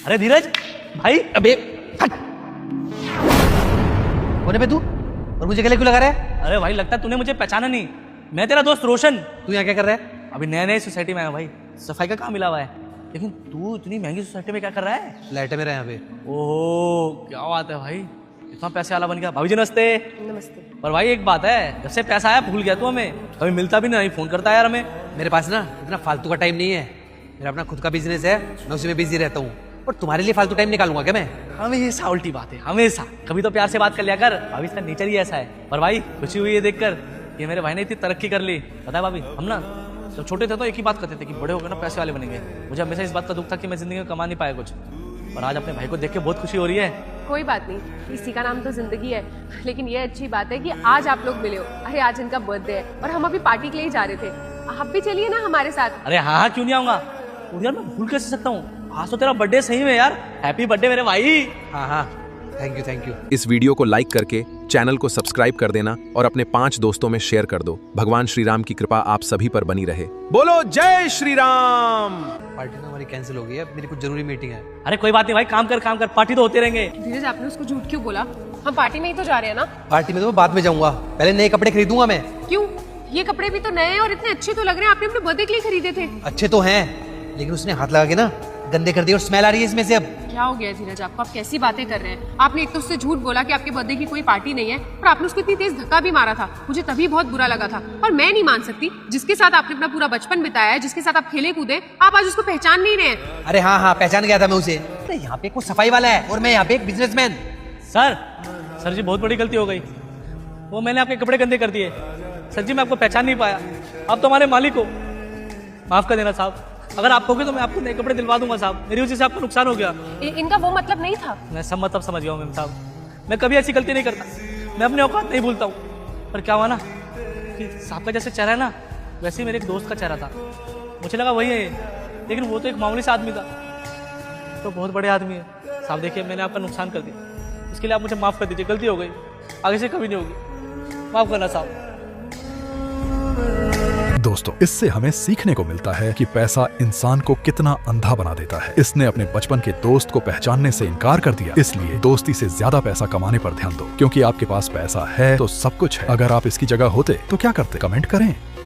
अरे धीरज भाई, अबे कौन है बे तू, और मुझे गले क्यों लगा रहा है? अरे भाई लगता है तूने मुझे पहचाना नहीं। मैं तेरा दोस्त रोशन। तू यहाँ क्या कर रहा है? अभी नए नए सोसाइटी में आया भाई, सफाई का काम मिला हुआ है। लेकिन तू इतनी महंगी सोसाइटी में क्या कर रहा है? फ्लैट है मेरा यहाँ पे। ओह क्या बात है भाई, इतना पैसे वाला बन गया। भाभी जी नमस्ते। नमस्ते। पर भाई एक बात है, जब से पैसा आया भूल गया तू हमें, कभी मिलता भी नहीं, फोन करता है यार हमें। मेरे पास ना इतना फालतू का टाइम नहीं है, मेरा अपना खुद का बिजनेस है, मैं उसी में बिजी रहता हूँ। और तुम्हारे लिए फालतू टाइम निकालूंगा क्या मैं? हमेशा उल्टी बात है, हमेशा। कभी तो प्यार से बात कर लिया कर, भाभी इसका नेचर ही ऐसा है। पर भाई खुशी हुई है देखकर कि मेरे भाई ने इतनी तरक्की कर ली। पता है भाभी, हम ना जब छोटे थे तो एक ही बात करते थे कि बड़े होकर ना पैसे वाले बनेंगे। मुझे हमेशा इस बात का दुख था कि मैं जिंदगी में कमा नहीं पाया कुछ, पर आज अपने भाई को देख के बहुत खुशी हो रही है। कोई बात नहीं, इसी का नाम तो जिंदगी है। लेकिन ये अच्छी बात है कि आज आप लोग मिले हो। अरे आज इनका बर्थडे है और हम अभी पार्टी के लिए ही जा रहे थे। आप भी चलिए ना हमारे साथ। अरे हाँ हाँ, क्यों नहीं आऊंगा। और यार मैं भूल कैसे सकता हूँ, आज तो तेरा बर्थडे सही में यार। हैप्पी बर्थडे मेरे भाई। हाँ हाँ, थैंक यू थैंक यू। इस वीडियो को लाइक करके चैनल को सब्सक्राइब कर देना और अपने 5 दोस्तों में शेयर कर दो। भगवान श्री राम की कृपा आप सभी पर बनी रहे। बोलो जय श्री राम। पार्टी ना हमारी कैंसिल हो गई है, मेरी कुछ जरूरी मीटिंग है। अरे कोई बात नहीं भाई, काम कर, पार्टी तो होते रहेंगे। धीरज आपने उसको झूठ क्यों बोला? हम पार्टी में ही तो जा रहे हैं ना। पार्टी में तो मैं बाद में जाऊंगा, पहले नए कपड़े खरीदूंगा मैं। क्यों? ये कपड़े भी तो नए हैं और इतने अच्छे तो लग रहे हैं। आपने अपने बर्थडे के लिए खरीदे थे। अच्छे तो हैं, लेकिन उसने हाथ लगा के ना गंदे कर दिए और स्मेल आ रही है इसमें से। अब क्या हो गया धीरज आपको? आप कैसी बातें कर रहे हैं? आपने एक तो उससे झूठ बोला कि आपके बर्थडे की कोई पार्टी नहीं है, और आपने उसको इतनी तेज धक्का भी मारा था। मुझे तभी बहुत बुरा लगा था। और मैं नहीं मान सकती, जिसके साथ आपने अपना पूरा बचपन बिताया है, जिसके साथ आप खेले कूदे, आप आज उसको पहचान नहीं रहे हैं। अरे हाँ हाँ, पहचान गया था मैं उसे। अरे यहाँ पे कोई सफाई वाला है और मैं यहाँ पे एक बिजनेसमैन। सर जी बहुत बड़ी गलती हो गई, वो मैंने आपके कपड़े गंदे कर दिए। सर जी मैं आपको पहचान नहीं पाया, आप तो हमारे मालिक हो, माफ कर देना साहब। अगर आप होगे तो मैं आपको नए कपड़े दिलवा दूंगा साहब, मेरी वजह से आपको नुकसान हो गया। इनका वो मतलब नहीं था। मैं सब मतलब समझ गया हूँ मैम साहब, मैं कभी ऐसी गलती नहीं करता, मैं अपने औकात नहीं भूलता हूँ। पर क्या हुआ ना कि साहब का जैसे चेहरा है ना, वैसे ही मेरे एक दोस्त का चेहरा था। मुझे लगा वही है, लेकिन वो तो एक मामूली सा आदमी था, तो बहुत बड़े आदमी है। साहब देखिए मैंने आपका नुकसान कर दिया, इसके लिए आप मुझे माफ़ कर दीजिए, गलती हो गई, आगे से कभी नहीं होगी, माफ़ करना साहब। दोस्तों, इससे हमें सीखने को मिलता है कि पैसा इंसान को कितना अंधा बना देता है। इसने अपने बचपन के दोस्त को पहचानने से इनकार कर दिया। इसलिए दोस्ती से ज्यादा पैसा कमाने पर ध्यान दो, क्योंकि आपके पास पैसा है तो सब कुछ है। अगर आप इसकी जगह होते तो क्या करते? कमेंट करें।